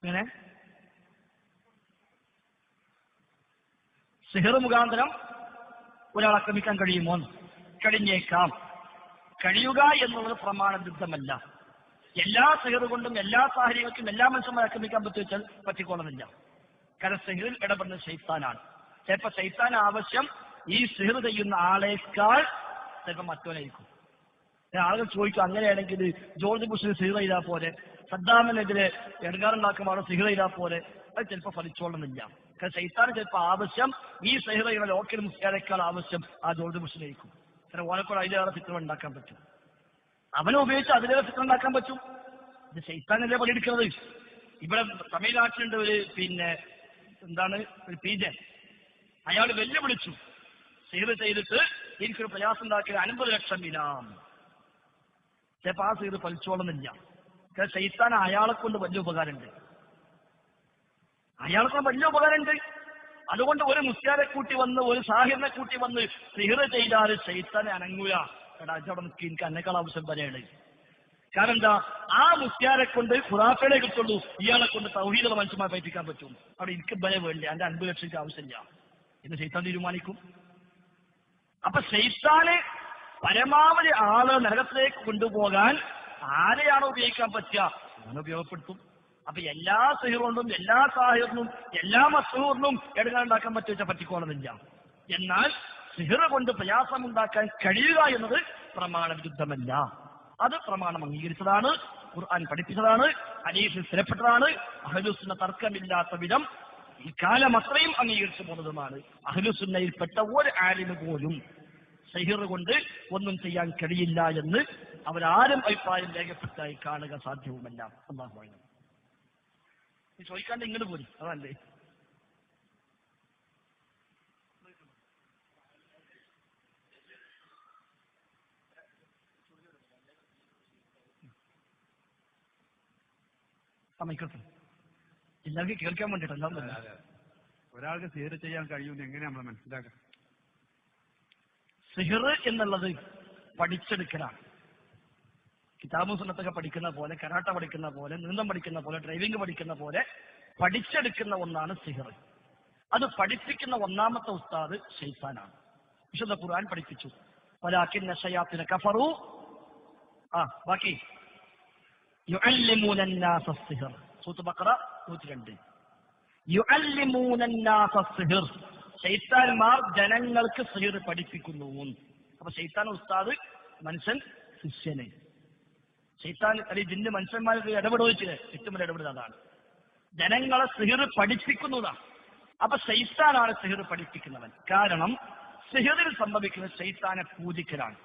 ഇങ്ങനെ സിഹർ മുഖാന്തരം ഒരാൾ ആക്രമിക്കാൻ കഴിയുമോ? കഴിഞ്ഞേക്കാം. കഴിയുക എന്നുള്ളത് പ്രമാണബദ്ധമല്ല. എല്ലാ സിഹർ കൊണ്ടും എല്ലാ സാഹചര്യങ്ങൾക്കും എല്ലാ മനുഷ്യന്മാരെ ആക്രമിക്കാൻ പറ്റുവെച്ചാൽ പറ്റിക്കോളുന്നില്ല. കാരണം സിഹറിൽ ഇടപെടുന്ന ശൈത്താനാണ്. ചിലപ്പോൾ ശൈത്താൻ ആവശ്യം ഈ സിഹർ ചെയ്യുന്ന ആളേക്കാൾ ചിലപ്പോൾ മറ്റവനായിരിക്കും. ആളുകൾ ചോദിക്കും, അങ്ങനെയാണെങ്കിൽ ജോർജ് ബുഷിന് സിഹർ ചെയ്താൽ പോലെ, സദ്ദാമിനെതിരെ എടങ്ങാറുണ്ടാക്കുമ്പോൾ സിഹർ ചെയ്താൽ പോലെ, അത് ചിലപ്പോൾ ഫലിച്ചോളുന്നില്ല. കാരണം ശൈത്താൻ ചിലപ്പോൾ ആവശ്യം ഈ സിഹർ ചെയ്യുന്ന ലോക്കൽ മുസ്ലിയാനേക്കാൾ ആവശ്യം ആ ജോർജ് ബുഷിനായിരിക്കും. കാരണം ഓനെക്കൂടെ അതിലേറെ ചിത്രം ഉണ്ടാക്കാൻ പറ്റും, അവനെ ഉപയോഗിച്ച് അതിലേറെ ചിത്രം ഉണ്ടാക്കാൻ പറ്റും. ഇത് ശൈത്താനല്ലേ പണിയെടുക്കുന്നത്. ഇവിടെ തമിഴ്നാട്ടിലുണ്ട് ഒരു ഒരു പീജൻ, അയാൾ വെല്ലുവിളിച്ചു, സിഹർ ചെയ്തിട്ട് എനിക്കൊരു പ്രയാസം ഉണ്ടാക്കിയ 50 ലക്ഷം ഇനാം. ചിലപ്പോൾ ആ സിഹർ ഫലിച്ചോളുന്നില്ല. കാരണം ശൈത്താൻ അയാളെ കൊണ്ട് വലിയ ഉപകാരമുണ്ട്, അതുകൊണ്ട് ഒരു മുസ്ലിയാരെ കൂട്ടി വന്ന് ഒരു സാഹിറിനെ കൂട്ടി വന്ന് സിഹർ ചെയ്താൽ ശൈത്താനെ അനങ്ങൂല. എടാ അവിടെ നിൽക്കി, എനിക്ക് അന്നേക്കാൾ ആവശ്യം വരെയാണ്. കാരണം എന്താ, ആ മുസ്ലിയാരെ കൊണ്ട് ഖുറാഫിനെ കിട്ടുള്ളൂ, ഇയാളെ കൊണ്ട് തൗഹീദുള്ള മനുഷ്യന്മാരെ പഠിപ്പിക്കാൻ പറ്റും. അവിടെ എനിക്ക് ബലം വേണ്ട, എന്റെ 50 ലക്ഷം ആവശ്യമില്ല എന്ന് ശൈത്താൻ തീരുമാനിക്കും. അപ്പൊ ശൈത്താന് പരമാവധി ആള് നരകത്തിലേക്ക് കൊണ്ടുപോകാൻ ആരെയാണോ ഉപയോഗിക്കാൻ പറ്റുക അങ്ങനെ ഉപയോഗപ്പെടുത്തും. അപ്പൊ എല്ലാ സിഹറിനും എല്ലാ സാഹിറിനും എല്ലാ മസ്ഹൂറിനും എടുക്കാനുണ്ടാക്കാൻ പറ്റുവെച്ചാൽ പറ്റിക്കോളുന്നില്ല. എന്നാൽ സിഹർ കൊണ്ട് പ്രയാസമുണ്ടാക്കാൻ കഴിയുക എന്നത് പ്രമാണവിരുദ്ധമല്ല. അത് പ്രമാണം അംഗീകരിച്ചതാണ്, ഖുർആൻ പഠിപ്പിച്ചതാണ്, ഹദീസിൽ സ്ഥിരപ്പെട്ടതാണ്. അഹ്ലുസുന്ന തർക്കമില്ലാത്ത വിധം ഈ കാലം അത്രയും അംഗീകരിച്ചു പോകുന്നതുമാണ്. അഹ്ലുസുന്നയിൽപ്പെട്ട ഒരു ആലിമ് പോലും സിഹർ കൊണ്ട് ഒന്നും ചെയ്യാൻ കഴിയില്ല എന്ന് അവരാരും അഭിപ്രായം രേഖപ്പെടുത്തായി കാണുക സാധ്യവുമല്ല. അല്ലാഹു അക്ബർ. ചോദിക്കാണ്ട് ഇങ്ങോട്ട് പോരും, അതല്ലേ? സമയത്ത് എല്ലാവർക്കും കേൾക്കാൻ വേണ്ടിട്ടല്ല. ഒരാൾക്ക് സിഹർ ചെയ്യാൻ കഴിയുമെന്ന് എങ്ങനെ നമ്മൾ മനസ്സിലാക്കാം? സിഹർ എന്നുള്ളത് പഠിച്ചെടുക്കലാണ്. കിതാബും സുന്നത്തൊക്കെ പഠിക്കുന്ന പോലെ, കരാട്ട പഠിക്കുന്ന പോലെ, നീന്തം പഠിക്കുന്ന പോലെ, ഡ്രൈവിംഗ് പഠിക്കുന്ന പോലെ പഠിച്ചെടുക്കുന്ന ഒന്നാണ് സിഹർ. അത് പഠിപ്പിക്കുന്ന ഒന്നാമത്തെ ഉസ്താദ് ശൈത്താനാണ്. വിശുദ്ധ ഖുർആൻ പഠിപ്പിച്ചു, വലാകിന്ന ശയാത്തിന കഫറു. ബാക്കി യുഅല്ലിമൂന അന്നാസ സിഹർ. സൂറത്ത് ബഖറ 102. യുഅല്ലിമൂന അന്നാസ സിഹർ. ശൈത്താൻമാർ ജനങ്ങൾക്ക് സിഹർ പഠിപ്പിക്കുന്നു. അപ്പൊ ശൈത്താൻ ഉസ്താദ്, മനുഷ്യൻ ശിഷ്യന്. ശൈത്താൻ അല്ലെങ്കിൽ ജിന്ന് മനുഷ്യന്മാർക്ക് ഇടപെടുവച്ചില്ലേ, ഏറ്റവും വലിയ ഇടപെടുന്നത് അതാണ്. ജനങ്ങളെ സിഹർ പഠിപ്പിക്കുന്നതാണ്. അപ്പൊ ശൈത്താനാണ് സിഹർ പഠിപ്പിക്കുന്നവൻ. കാരണം സിഹറിൽ സംഭവിക്കുന്നത് ശൈത്താനെ പൂജിക്കലാണ്.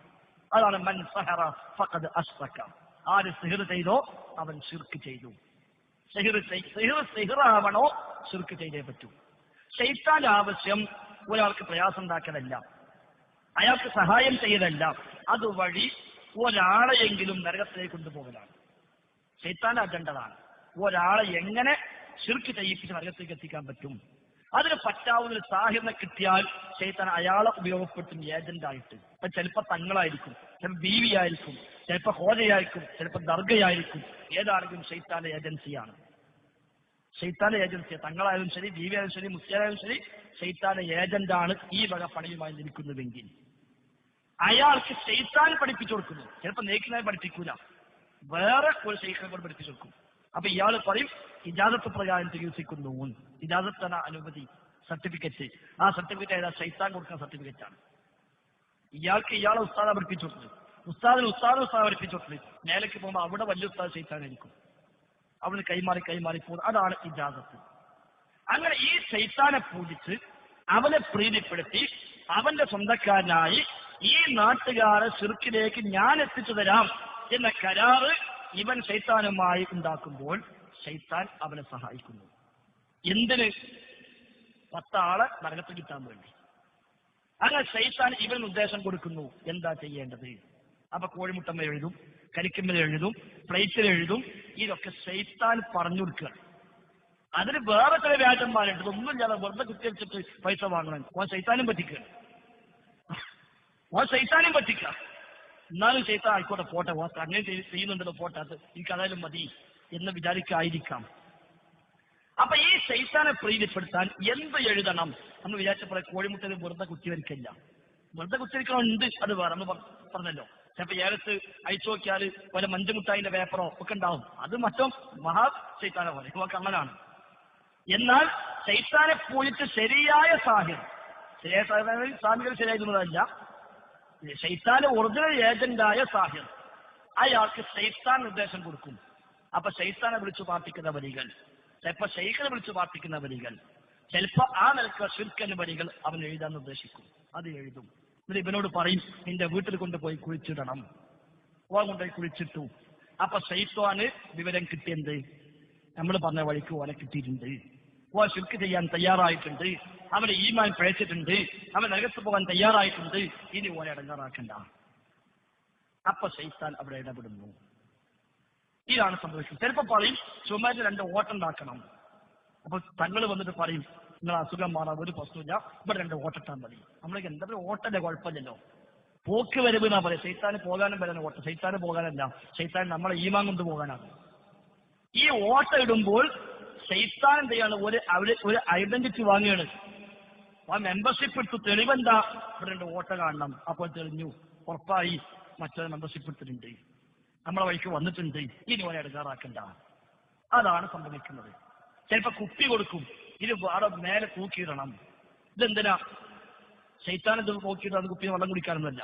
അതാണ് മൻ സഹറ ഫഖദ് അശ്റക. ആര് സിഹർ ചെയ്തോ അവൻ ശിർക്ക് ചെയ്തു. സിഹറാവണോ ശിർക്ക് ചെയ്തേ പറ്റൂ. ശൈത്താന്റെ ആവശ്യം ഒരാൾക്ക് പ്രയാസം ഉണ്ടാക്കലല്ല, അയാൾക്ക് സഹായം ചെയ്യലല്ല, അതുവഴി ഒരാളെയെങ്കിലും നരകത്തിലേക്ക് കൊണ്ടുപോകലാണ്. ശൈത്താന്റെ അജണ്ടതാണ് ഒരാളെ എങ്ങനെ ശിർക്ക് ചെയ്യിപ്പിച്ച് നരകത്തേക്ക് എത്തിക്കാൻ പറ്റും. അതിന് പറ്റാവുന്ന ഒരു സാഹിറിനെ കിട്ടിയാൽ ശൈത്താൻ അയാളെ ഉപയോഗപ്പെടുത്തും ഏജന്റായിട്ട്. അപ്പൊ ചിലപ്പോൾ തങ്ങളായിരിക്കും, ചിലപ്പോൾ ബീവി ആയിരിക്കും, ചിലപ്പോൾ ഹോജയായിരിക്കും, ചിലപ്പോൾ ദർഗയായിരിക്കും. ഏതാണെങ്കിലും ശൈത്താന്റെ ഏജൻസിയാണ്. ശൈത്താന്റെ ഏജൻസി തങ്ങളായാലും ശരി, ബീവി ആയാലും ശരി, മുസ്ലിയായാലും ശരി, ശൈത്താന്റെ ഏജന്റാണ് ഈ വക പണിയുമായി നിൽക്കുന്നതെങ്കിൽ അയാൾക്ക് ശൈത്താൻ പഠിപ്പിച്ചു കൊടുക്കുന്നു. ചിലപ്പോൾ നേക്കിനായി പഠിപ്പിക്കൂല, വേറെ ഒരു ശൈഖിനെ കൊണ്ട് പഠിപ്പിച്ചു കൊടുക്കും. അപ്പൊ ഇയാൾ പറയും ഇജാസത്ത് പ്രകാരം ചികിത്സിക്കുന്നു. ഇജാസത്താണ് അനുമതി, സർട്ടിഫിക്കറ്റ്. ആ സർട്ടിഫിക്കറ്റ് ഏതാ? ശൈത്താൻ കൊടുക്കുന്ന സർട്ടിഫിക്കറ്റ് ആണ്. ഇയാൾക്ക് ഇയാളെ ഉസ്താദ പഠിപ്പിച്ചു കൊടുത്തത്, ഉസ്താദ് പഠിപ്പിച്ചു കൊടുത്തത്. മേലേക്ക് പോകുമ്പോൾ അവിടെ വലിയ ഉസ്താദ് ശൈത്താനായിരിക്കും, അവിടെ കൈമാറി പോകുന്നത്. അതാണ് ഇജാസത്ത്. അങ്ങനെ ഈ ശൈത്താനെ പൂജിച്ച് അവനെ പ്രീതിപ്പെടുത്തി അവന്റെ സ്വന്തക്കാരനായി ഈ നാട്ടുകാരെ ശിർക്കിലേക്ക് ഞാൻ എത്തിച്ചു തരാം എന്ന കരാറ് ഇവൻ ശൈത്താനുമായി ഉണ്ടാക്കുമ്പോൾ ശൈത്താൻ അവനെ സഹായിക്കുന്നു. എന്തിന്? 10 ആളെ നരകത്ത് കിട്ടാൻ വേണ്ടി. അങ്ങനെ ശൈത്താൻ ഇവന് നിർദ്ദേശം കൊടുക്കുന്നു എന്താ ചെയ്യേണ്ടത്. അപ്പൊ കോഴിമുട്ടമ്മ എഴുതും, കരിക്കമ്മൽ എഴുതും, പ്ലേറ്റിൽ എഴുതും. ഇതൊക്കെ ശൈത്താൻ പറഞ്ഞു കൊടുക്കുക. അതിന് വേറെ ചില വ്യാജന്മാരുണ്ട്. ഇതൊന്നും ഞാൻ വെറുതെ കുത്തിവെച്ചിട്ട് പൈസ വാങ്ങണം. ശൈത്താനും പറ്റിക്കുക. എന്നാലും ശൈത്താൻ ആയിക്കോട്ടെ, പോട്ടെ, അങ്ങനെ ചെയ്യുന്നുണ്ടല്ലോ, പോട്ടെ, അത് എനിക്ക് അതായാലും മതി എന്ന് വിചാരിക്കായിരിക്കാം. അപ്പൊ ഈ ശൈത്താനെ പ്രീതിപ്പെടുത്താൻ എന്ത് എഴുതണം എന്ന് വിചാരിച്ചപ്പോൾ കോഴിമുട്ടയിൽ വെറുതെ കുത്തിവരിക്കില്ല. വെറുതെ കുത്തിവരിക്കണമുണ്ട്, അത് വേറെ എന്ന് പറഞ്ഞല്ലോ. ചിലപ്പോ ഏലത്ത് അയച്ചു നോക്കിയാൽ വല്ല മഞ്ചുമുട്ടായിന്റെ പേപ്പറോ ഒക്കെ ഉണ്ടാവും. അത് മറ്റോ മഹാ ശൈത്താനെ പോലെ ഇവക്ക് അങ്ങനാണ്. എന്നാൽ ശൈത്താനെ പോയിട്ട് ശരിയായ സാഹിർ, ശരിയായ സാഹികൾ ശരിയായിരുന്നതല്ല, ശൈത്താന്റെ ഒറിജിനൽ ഏജന്റായ സാഹിർ, അയാൾക്ക് ശൈത്താൻ നിർദ്ദേശം കൊടുക്കും. അപ്പൊ ശൈത്താനെ വിളിച്ചു പാർപ്പിക്കുന്ന വരികൾ, ചിലപ്പോ ശൈഖിനെ വിളിച്ചു പാർപ്പിക്കുന്ന വരികൾ, ചിലപ്പോ ആ നിലക്ക് ശിർക്കന്റെ വരികൾ അവൻ എഴുതാൻ നിർദ്ദേശിക്കും. അത് എഴുതും. എന്നിട്ട് ഇവനോട് പറയും, നിന്റെ വീട്ടിൽ കൊണ്ടുപോയി കുളിച്ചിടണം. ഓൻ കൊണ്ടുപോയി കുളിച്ചിട്ടു. അപ്പൊ ശൈത്താന് വിവരം കിട്ടിയെന്ത്, നമ്മൾ പറഞ്ഞ വഴിക്ക് ഓനെ കിട്ടിയിട്ടുണ്ട്. ഓൻ ശിർക്ക് ചെയ്യാൻ തയ്യാറായിട്ടുണ്ട്, അവന് ഈമാൻ പഴച്ചിട്ടുണ്ട്, അവൻ നരകത്ത് പോകാൻ തയ്യാറായിട്ടുണ്ട്. ഇനി ഓനെ അടങ്ങാറാക്കണ്ട. അപ്പൊ ശൈത്താൻ അവിടെ ഇടപെടുന്നു. ഇതാണ് സംഭവിക്കുന്നത്. ചിലപ്പോ പറയും ചുമരിന് 2 ഓട്ടുണ്ടാക്കണം. അപ്പൊ തങ്ങൾ വന്നിട്ട് പറയും, നിങ്ങൾ അസുഖം മാറാൻ ഒരു പ്രശ്നമില്ല, ഇവിടെ 2 ഓട്ടിട്ടാൽ മതി. നമ്മളേക്ക് എന്താ ഓട്ടന്റെ കുഴപ്പമില്ലല്ലോ. പോക്ക് വരവ് എന്നാ പറയാം. ശൈത്താന് പോകാനും വരാനും ഓട്ടം. ശൈത്താന് പോകാനല്ല, ശൈത്താൻ നമ്മളെ ഈമാൻ കൊണ്ട് പോകാനാണ്. ഈ ഓട്ട ഇടുമ്പോൾ ശൈത്താൻ എന്ത് ചെയ്യാണ്, ഒരു ഐഡന്റിറ്റി വാങ്ങുകയാണ്. ആ മെമ്പർഷിപ്പ് എടുത്തു. തെളിവെന്താ, ഇവിടെ 2 ഓട്ട കാണണം. അപ്പോൾ തെളിഞ്ഞു, ഉറപ്പായി മറ്റൊരു മെമ്പർഷിപ്പ് എടുത്തിട്ടുണ്ട്, നമ്മളെ വഴിക്ക് വന്നിട്ടുണ്ട്, ഇനി ഓനെ എടുക്കാറാക്കണ്ട. അതാണ് സംഭവിക്കുന്നത്. ചിലപ്പോ കുപ്പി കൊടുക്കും, ഇത് അവിടെ മേലെ തൂക്കിയിടണം. ഇതെന്തിനാ? ശൈത്താനത് നോക്കിയിട്ടാണ് കുപ്പി വെള്ളം കുടിക്കാനൊന്നുമല്ല.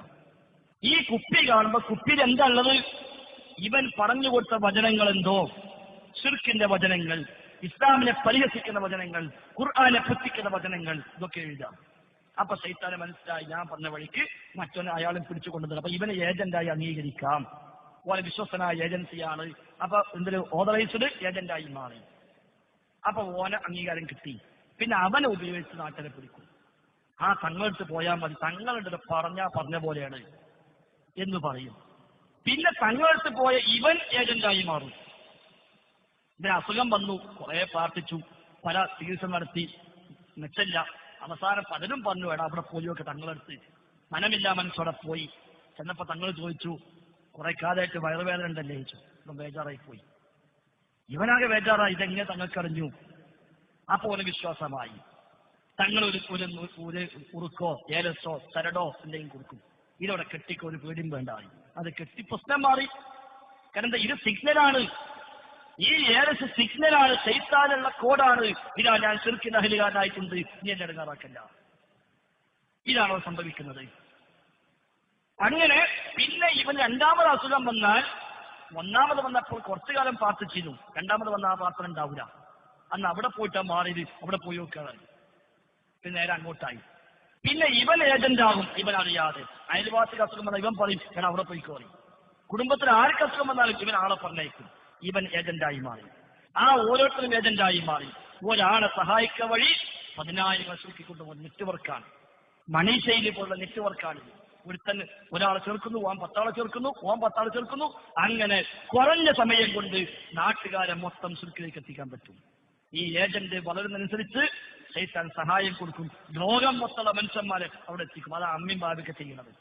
ഈ കുപ്പി കാണുമ്പോ കുപ്പിയിൽ എന്താ ഉള്ളത്? ഇവൻ പറഞ്ഞു കൊടുത്ത വചനങ്ങൾ എന്തോ, ശിർക്കിന്റെ വചനങ്ങൾ, ഇസ്ലാമിനെ പരിഹസിക്കുന്ന വചനങ്ങൾ, ഖുർആനെ പുച്ഛിക്കുന്ന വചനങ്ങൾ, ഇതൊക്കെ എഴുതാം. അപ്പൊ ശൈത്താനെ മനസ്സിലായി, ഞാൻ പറഞ്ഞ വഴിക്ക് മറ്റൊന്ന് അയാളെ പിടിച്ചു കൊണ്ടുവന്നത്. അപ്പൊ ഇവനെ ഏജന്റായി അംഗീകരിക്കാം. ഓനെ വിശ്വസനായ ഏജൻസിയാണ്. അപ്പൊ എന്തൊരു ഓതറൈസ്ഡ് ഏജന്റായി മാറി. അപ്പൊ ഓനെ അംഗീകാരം കിട്ടി. പിന്നെ അവനെ ഉപയോഗിച്ച് നാട്ടിനെ പിടിക്കും. ആ തങ്ങളടുത്ത് പോയാൽ മതി, തങ്ങളുടെ പറഞ്ഞ പോലെയാണ് എന്ന് പറയും. പിന്നെ തങ്ങളടുത്ത് പോയ ഇവൻ ഏജന്റായി മാറും. ഇതിന് അസുഖം വന്നു, കുറെ പ്രാർത്ഥിച്ചു, പല ചികിത്സ നടത്തി, മെച്ചല്ല. അവസാനം പലരും പറഞ്ഞു, വേണം അവിടെ പോയൊക്കെ തങ്ങളടുത്ത്. മനമില്ല മനസ്സോടെ പോയി. ചെന്നപ്പോ തങ്ങൾ ചോദിച്ചു, കുറെ കാലമായിട്ട് വയറുവേദന ഉണ്ടല്ലേ ചോദിച്ചു. ഇപ്പം ബേജാറായി പോയി. ഇവനാകെ ബേജാറായി, ഇതെങ്ങനെ തങ്ങൾക്കറിഞ്ഞു? അപ്പൊ ഒരു വിശ്വാസമായി. തങ്ങൾ ഒരു ഉറുക്കോ ഏലസോ ചരടോ എന്തെങ്കിലും കൊടുക്കും. ഇതോടെ കെട്ടിക്കോ, ഒരു പേടിയും വേണ്ടായി. അത് കെട്ടി പ്രശ്നം മാറി. കാരണം ഇത് സിഗ്നലാണ്. ഈ ഏലസ് സിഗ്നലാണ്, ശൈത്താനുള്ള കോഡാണ്. ഇതാ ഞാൻ ശിർക്കിന്റെ അഹലുകാരനായിട്ടുണ്ട്, നീ എന്നെ ഇടങ്ങാറാക്കല്ല. ഇതാണോ സംഭവിക്കുന്നത്? അങ്ങനെ പിന്നെ ഇവന് 2ാമത് അസുഖം വന്നാൽ, 1ാമത് വന്നപ്പോൾ കുറച്ചു കാലം പ്രാർത്ഥിച്ചിരുന്നു, 2ാമത് വന്ന ആ പ്രാർത്ഥന ഉണ്ടാവില്ല. അന്ന് അവിടെ പോയിട്ടാ മാറിയത്, അവിടെ പോയി നോക്കാതെ പിന്നെ നേരെ അങ്ങോട്ടായി. പിന്നെ ഇവൻ ഏജന്റ് ആകും, ഇവൻ അറിയാതെ. അയൽവാസിക്ക് അസുഖം വന്നാൽ ഇവൻ പറയും, ഞാൻ അവിടെ പോയിക്കോ പറയും. കുടുംബത്തിൽ ആർക്ക് അസുഖം വന്നാലും ഇവൻ ആളെ പറഞ്ഞേക്കും. ഇവൻ ഏജന്റായി മാറി. ആ ഓരോരുത്തരും ഏജന്റായി മാറി. ഒരാളെ സഹായിക്ക വഴി 10,000 സൂക്ഷിക്കൊണ്ടുപോകുന്ന നെറ്റ്വർക്കാണ്. മണീഷയിൽ പോലുള്ള നെറ്റ്വർക്കാണ്. ഒരുത്തന് ഒരാളെ ചേർക്കുന്നു, ഓൻ 10 ആളെ ചേർക്കുന്നു, ഓൻ 10 ആളെ ചേർക്കുന്നു. അങ്ങനെ കുറഞ്ഞ സമയം കൊണ്ട് നാട്ടുകാരെ മൊത്തം ശിർക്കിലേക്ക് എത്തിക്കാൻ പറ്റും. ഈ ഏജന്റ് വളരുന്നതനുസരിച്ച് ശൈത്താൻ സഹായം കൊടുക്കും. ലോകം മൊത്തമുള്ള മനുഷ്യന്മാരെ അവിടെ എത്തിക്കും. അതാ അമ്മയും ബാബയൊക്കെ ചെയ്യണത്.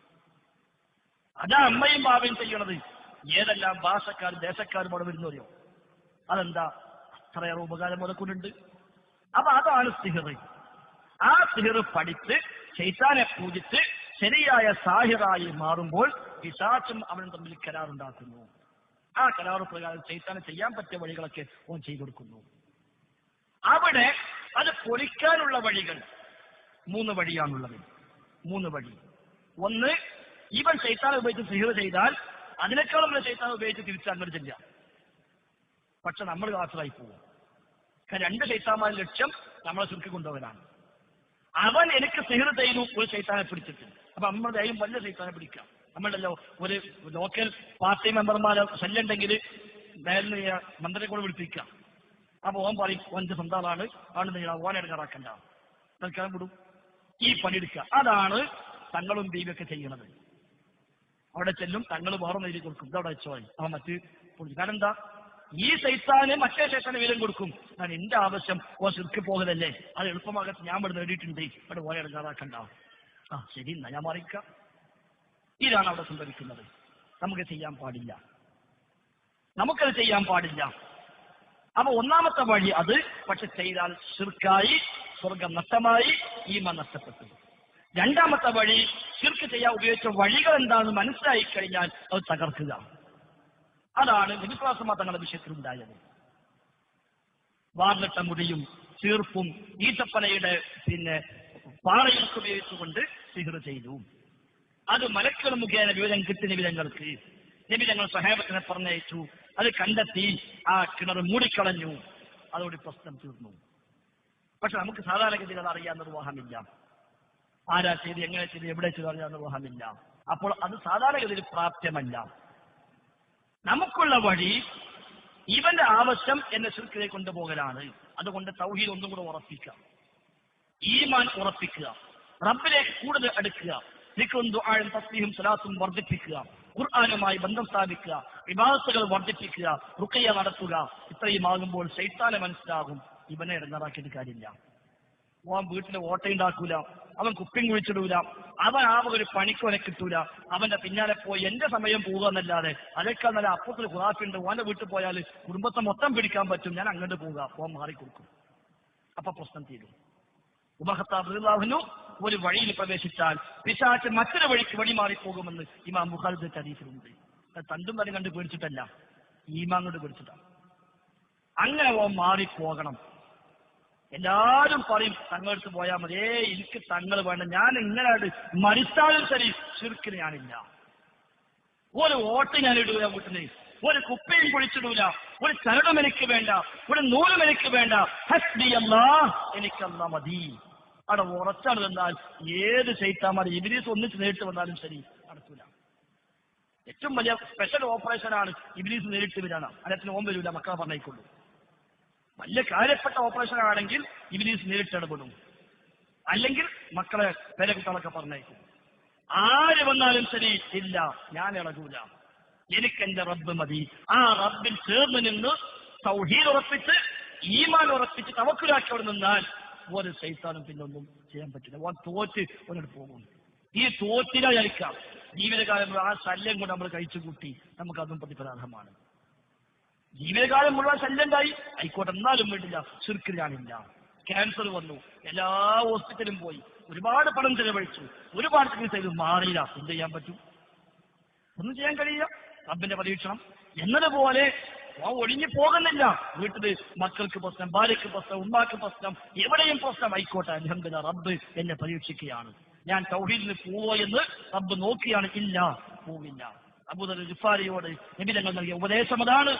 അതാ അമ്മയും ബാബയും ചെയ്യണത്. ഏതെല്ലാം ഭാഷക്കാരും ദേശക്കാരും അവിടെ വരുന്നവരെയോ, അതെന്താ അത്രയേറെ ഉപകാരം മുതക്കുന്നുണ്ട്. അപ്പൊ അതാണ് സിഹിർ. ആ സിഹിർ പഠിച്ച് ശൈത്താനെ പൂജിച്ച് ശരിയായ സാഹിറായി മാറുമ്പോൾ പിശാചും അവനും തമ്മിൽ കരാറുണ്ടാക്കുന്നു. ആ കരാറ് പ്രകാരം ശൈത്താനെ ചെയ്യാൻ പറ്റിയ വഴികളൊക്കെ ഓൻ ചെയ്തു കൊടുക്കുന്നു. അവിടെ അത് പൊളിക്കാനുള്ള വഴികൾ 3 വഴിയാണുള്ളത്. 3 വഴി. ഒന്ന്, ഇവൻ ശൈത്താനെ ഉപയോഗിച്ച് സിഹിർ ചെയ്താൽ അതിനേക്കാളും വലിയ ശൈത്താനെ ഉപയോഗിച്ച് തിരിച്ച് അങ്ങോട്ട് ചെല്ലുക. പക്ഷെ നമ്മൾ കാസറായി പോകും. 2 ശൈത്താന്മാരുടെ ലക്ഷ്യം നമ്മളെ ചുരുക്കി കൊണ്ടുപോകലാണ്. അവൻ എനിക്ക് സിഹിർ ചെയ്തു, ഒരു ശൈത്താനെ പിടിച്ചിട്ട്. അപ്പൊ നമ്മുടെ ദൈവം വലിയ ശൈത്താനെ പിടിക്കാം. നമ്മളുണ്ടല്ലോ ഒരു ലോക്കൽ പാർട്ടി മെമ്പർമാരെ ശല്യമുണ്ടെങ്കിൽ നേരെ മന്ത്രിയെ കൂടെ വിളിപ്പിക്കാം. അപ്പൊ ഓൻ പറയും, ഓൻ്റെ സ്വന്തം ആളാണ്, ആണ് നിങ്ങൾ ഓനെ ഇടങ്ങാറാക്കണ്ട, തൽക്കാലം വിടും. ഈ പണിയെടുക്കുക. അതാണ് തങ്ങളും ദൈവമൊക്കെ ചെയ്യണത്. അവിടെ ചെല്ലും, തങ്ങൾ വേറെ എഴുതി കൊടുക്കും, ഇതവിടെ വെച്ചോയി. അവൻ മറ്റ് കാരണം എന്താ, ഈ ശൈത്താന് മറ്റേ ശൈത്താന് വീരം കൊടുക്കും. ഞാൻ എന്റെ ആവശ്യം ഓ ശിർക്ക് പോകലല്ലേ, അത് എളുപ്പമാകത്ത് ഞാൻ ഇവിടെ നേടിയിട്ടുണ്ട്, ഇവിടെ ഓനെ ഇടങ്ങാറാക്കണ്ട. ആ ശരി, എന്നാ ഞാൻ മാറിക്കാം. ഇതാണ് അവിടെ സംഭവിക്കുന്നത്. നമുക്ക് ചെയ്യാൻ പാടില്ല, നമുക്കത് ചെയ്യാൻ പാടില്ല. അപ്പൊ ഒന്നാമത്തെ വഴി അത്, പക്ഷെ ചെയ്താൽ ശിർക്കായി, സ്വർഗം നഷ്ടമായി, ഈമാൻ നഷ്ടപ്പെട്ടു. രണ്ടാമത്തെ വഴി, ശിർക്ക് ചെയ്യാൻ ഉപയോഗിച്ച വഴികൾ എന്താണെന്ന് മനസ്സിലായി കഴിഞ്ഞാൽ അത് തകർക്കുക. അതാണ് വിശ്വാസമാ തങ്ങളുടെ വിഷയത്തിലുണ്ടായത്. വാർന്നിട്ട മുടിയും ചീർപ്പും ഈത്തപ്പനയുടെ പാറയൊക്കെ ഉപയോഗിച്ചുകൊണ്ട് സിഹ്ർ ചെയ്തു. അത് മലക്കൾ മുഖേന വിവരം കിട്ടിയ നിബിധങ്ങൾക്ക് നിബിധങ്ങൾ സഹാബത്തിനെ പറഞ്ഞയച്ചു. അത് കണ്ടെത്തി ആ കിണർ മൂടിക്കളഞ്ഞു. അതോടെ പ്രശ്നം തീർന്നു. പക്ഷെ നമുക്ക് സാധാരണഗതികൾ അറിയാൻ നിർവാഹമില്ല. ആരാ ചെയ്ത്, എങ്ങനെ ചെയ്ത്, എവിടെ ചെയ്ത് അറിയാൻ നിർവാഹമില്ല. അപ്പോൾ അത് സാധാരണഗതിയിൽ പ്രാപ്യമല്ല. നമുക്കുള്ള വഴി ഇവന്റെ ആവശ്യം എന്നെ ശിർക്കിലേക്ക് കൊണ്ടുപോകലാണ്. അതുകൊണ്ട് തൗഹീദ് ഒന്നും കൂടെ ഉറപ്പിക്കുക, ഈമാൻ ഉറപ്പിക്കുക, റബ്ബിലേക്ക് കൂടുതൽ അടുക്കുക, ദിക്റും ദുആയും തസ്ബീഹും സ്വലാത്തും വർദ്ധിപ്പിക്കുക, ഖുർആനുമായി ബന്ധം സ്ഥാപിക്കുക, ഇബാദത്തുകൾ വർദ്ധിപ്പിക്കുക, റുഖയ്യ നടത്തുക. ഇത്രയും ആകുമ്പോൾ ശൈത്താനെ മനസ്സിലാകും ഇവനെ ഇടങ്ങാറാക്കിയിട്ട് കാര്യമില്ല. അവൻ വീട്ടിലെ ഓട്ടയുണ്ടാക്കൂല, അവൻ കുപ്പിയും കുഴിച്ചിടൂല, അവൻ ഒരു പണിക്കോനെ കിട്ടൂല. അവന്റെ പിന്നാലെ പോയി എന്റെ സമയം പോകുക എന്നല്ലാതെ അതേക്കാൾ നല്ല അപ്പുറത്തിൽ ഖുറാഫുണ്ട്, ഓന്റെ വീട്ടിൽ പോയാൽ കുടുംബത്തെ മൊത്തം പിടിക്കാൻ പറ്റും, ഞാൻ അങ്ങോട്ട് പോവുക, ഓൻ മാറിക്കൊടുക്കും. അപ്പൊ പ്രശ്നം തീരും. ഉമഹത്താബിഹു ഒരു വഴിയിൽ പ്രവേശിച്ചാൽ പിശാച് മറ്റൊരു വഴിക്ക് വഴി മാറിപ്പോകുമെന്ന് ഇമാം ബുഖാരിയുടെ ഹദീസിലുണ്ട്. തണ്ടും വരും കണ്ട് പേടിച്ചിട്ടല്ല, ഈമാൻ കൊണ്ട് പേടിച്ചിട്ടാണ്. അങ്ങനെ ഓൻ മാറിപ്പോകണം. എല്ലാരും പറയും തങ്ങളടുത്ത് പോയാൽ മതി, എനിക്ക് തങ്ങൾ വേണ്ട, ഞാൻ ഇങ്ങനെ മരിച്ചാലും ശരി ശിർക്കിന് ഞാനില്ല. ഒരു ഓട്ട ഞാൻ ഇടൂല, വീട്ടില് ഒരു കുപ്പയും കുഴിച്ചിടൂല, ഒരു ചരടും എനിക്ക് വേണ്ട, ഒരു നൂലും എനിക്ക് വേണ്ട, ഹസ്ബി അല്ലാഹ്, എനിക്കല്ലാഹ് മതി. അവിടെ ഉറച്ചാണ് എന്നാൽ ഏത് ശൈത്താന്മാർ ഇബ്ലീസ് ഒന്നിച്ച് നേരിട്ട് വന്നാലും ശരി നടക്കൂല. ഏറ്റവും വലിയ സ്പെഷ്യൽ ഓപ്പറേഷനാണ് ഇബ്ലീസ് നേരിട്ട് വരാണ്. അദ്ദേഹത്തിന് ഓം വരൂല, മക്കളെ പറഞ്ഞേക്കുള്ളൂ. വലിയ കാര്യപ്പെട്ട ഓപ്പറേഷൻ ആണെങ്കിൽ ഇബ്ലീസ് നേരിട്ട് ഇടപെടും, അല്ലെങ്കിൽ മക്കളെ പേരക്കുട്ടികളൊക്കെ പറഞ്ഞേക്കും. ആര് വന്നാലും ശരി ഇല്ല, ഞാൻ ഇളകൂല, എനിക്കെന്റെ റബ്ബ് മതി. ആ റബ്ബിൽ ചേർന്ന് നിന്ന് തൗഹീദ് ഉറപ്പിച്ച് ഈമാൻ ഉറപ്പിച്ച് തവക്കുലാക്കി അവിടെ നിന്നാൽ ഒരു ശൈത്താനും പിന്നൊന്നും ചെയ്യാൻ പറ്റില്ല. ഓൻ തോറ്റ് ഒന്നിട്ട് പോകും. ഈ തോറ്റിലായിരിക്കാം ജീവിതകാലം ആ ശല്യം കൊണ്ട് നമ്മൾ കഴിച്ചു കൂട്ടി, നമുക്കതും പ്രതിഫലാർഹമാണ്. ജീവിതകാലം മുഴുവൻ ശല്യം ഉണ്ടായി ആയിക്കോട്ടെ, എന്നാലും വേണ്ടില്ല, ശിർക്കിലാണില്ല. ക്യാൻസർ വന്നു, എല്ലാ ഹോസ്പിറ്റലും പോയി, ഒരുപാട് പണം ചെലവഴിച്ചു, ഒരുപാട് ചികിത്സ ചെയ്തു, മാറിയില്ല. എന്ത് ചെയ്യാൻ പറ്റും? ഒന്നും ചെയ്യാൻ കഴിയില്ല. റബ്ബിന്റെ പരീക്ഷണം എന്നതുപോലെ ഒഴിഞ്ഞു പോകുന്നില്ല. വീട്ടില് മക്കൾക്ക് പ്രശ്നം, ഭാര്യയ്ക്ക് പ്രശ്നം, ഉമ്മാക്ക് പ്രശ്നം, എവിടെയും പ്രശ്നം ആയിക്കോട്ടെ, അൽഹംദുലില്ലാഹ് റബ്ബ് എന്നെ പരീക്ഷിക്കുകയാണ്. ഞാൻ തൗഹീദിന് പോവോ എന്ന് റബ്ബ് നോക്കിയാണ്. ഇല്ല, പോവില്ല. അബൂദർ ഗിഫാരിയോട് നബി തങ്ങൾ നൽകിയ ഉപദേശം അതാണ്.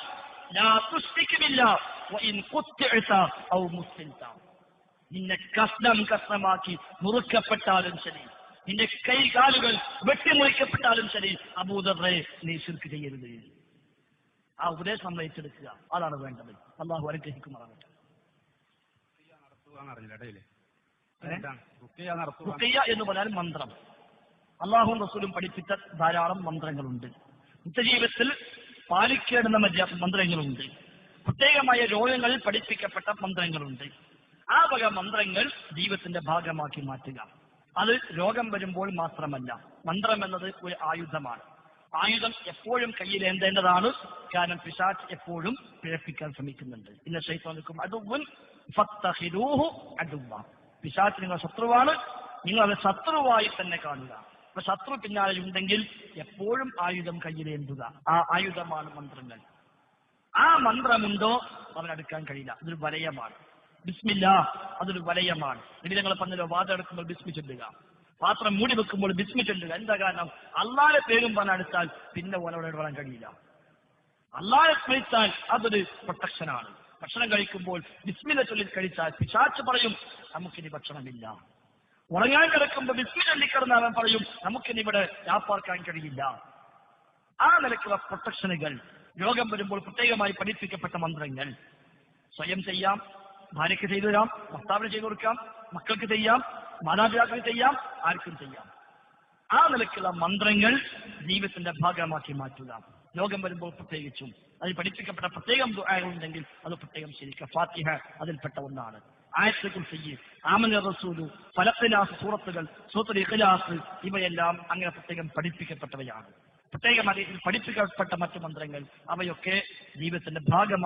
നിന്നെ കഷ്ണമാക്കി മുറുക്കപ്പെട്ടാലും ശരി, നിന്റെ കൈ കാലുകൾ വെട്ടിമുറിക്കപ്പെട്ടാലും ശരി, അബൂദറെ നീ ശിർക്ക് ചെയ്യരുത്. ആ ഉപദേശം നമ്മൾ ഏറ്റെടുക്കുക, അതാണ് വേണ്ടത്. അള്ളാഹു അനുഗ്രഹിക്കുമാറാകട്ടെ. റുഖിയ്യ എന്ന് പറഞ്ഞാൽ മന്ത്രം. അള്ളാഹു റസൂലും പഠിപ്പിച്ച ധാരാളം മന്ത്രങ്ങളുണ്ട്. നിത്യജീവിതത്തിൽ പാലിക്കേണ്ടുന്ന മന്ത്രങ്ങളുണ്ട്. പ്രത്യേകമായ രോഗങ്ങളിൽ പഠിപ്പിക്കപ്പെട്ട മന്ത്രങ്ങളുണ്ട്. ആ വക മന്ത്രങ്ങൾ ജീവിതത്തിന്റെ ഭാഗമാക്കി മാറ്റുക. അത് രോഗം വരുമ്പോൾ മാത്രമല്ല. മന്ത്രം എന്നത് ഒരു ആയുധമാണ്. ആയുധം എപ്പോഴും കയ്യിലേന്തേണ്ടതാണ്. കാരണം പിശാച് എപ്പോഴും പിഴപ്പിക്കാൻ ശ്രമിക്കുന്നുണ്ട്. ഇന്ന ശൈത്താനുക്കും അദുവ്വൻ ഫത്തഖിദൂഹു അദുവ്വ. പിശാച് നിങ്ങളുടെ ശത്രുവാണ്, നിങ്ങൾ അത് ശത്രുവായി തന്നെ കാണുക. അപ്പൊ ശത്രു പിന്നാലെ ഉണ്ടെങ്കിൽ എപ്പോഴും ആയുധം കയ്യിലേന്തുക. ആ ആയുധമാണ് മന്ത്രങ്ങൾ. ആ മന്ത്രമുണ്ടോ അവനടുക്കാൻ കഴിയില്ല. അതൊരു വലയമാണ്. ബിസ്മില്ലാ, അതൊരു വലയമാണ്. നിങ്ങൾ പറഞ്ഞല്ലോ, വാദം എടുക്കുമ്പോൾ ബിസ്മി ചൊല്ലുക, പാത്രം മൂടി വെക്കുമ്പോൾ ബിസ്മി ചൊല്ലുക. എന്താ കാരണം? അള്ളാഹുവിന്റെ പേരും പറഞ്ഞടുത്താൽ പിന്നെ ഓനോട് ഇടപെടാൻ കഴിയില്ല. അള്ളാഹുവിനെ സ്മരിച്ചാൽ അതൊരു പ്രൊട്ടക്ഷനാണ്. ഭക്ഷണം കഴിക്കുമ്പോൾ ബിസ്മില്ല ചൊല്ലി കഴിച്ചാൽ പിശാച് പറയും നമുക്കിനി ഭക്ഷണമില്ല. ഉറങ്ങാൻ കിടക്കുമ്പോൾ ബിസ്മി ചൊല്ലിക്കിടന്ന് അവൻ പറയും നമുക്കിനി ഇവിടെ രാപ്പാർക്കാൻ കഴിയില്ല. ആ നിലയ്ക്കുള്ള പ്രൊട്ടക്ഷനുകൾ, രോഗം വരുമ്പോൾ പ്രത്യേകമായി പഠിപ്പിക്കപ്പെട്ട മന്ത്രങ്ങൾ സ്വയം ചെയ്യാം, ഭാര്യയ്ക്ക് ചെയ്തു തരാം, ഭർത്താവിന് ചെയ്തു കൊടുക്കാം, മക്കൾക്ക് ചെയ്യാം, മാതാപിതാക്കൾക്ക് ചെയ്യാം, ആർക്കും ചെയ്യാം. ആ നിലയ്ക്കുള്ള മന്ത്രങ്ങൾ ജീവിതത്തിന്റെ ഭാഗമാക്കി മാറ്റുക. രോഗം വരുമ്പോൾ പ്രത്യേകിച്ചും അതിൽ പഠിപ്പിക്കപ്പെട്ട പ്രത്യേകം ദുആഉണ്ടെങ്കിൽ അത് പ്രത്യേകം ശരിക്കുക. ഫാത്തിഹ അതിൽപ്പെട്ട ഒന്നാണ്. ആയത്തുൽ കുർസി, ആമന റസൂലു, ഫലഖ്, സൂറത്തുകൾ, സൂറത്തുൽ ഇഖ്ലാസ്, ഇവയെല്ലാം അങ്ങനെ പ്രത്യേകം പഠിപ്പിക്കപ്പെട്ടവയാണ്. പ്രത്യേകം അതിൽ പഠിപ്പിക്കപ്പെട്ട മറ്റു മന്ത്രങ്ങൾ അവയൊക്കെ ജീവിതത്തിന്റെ ഭാഗമാണ്.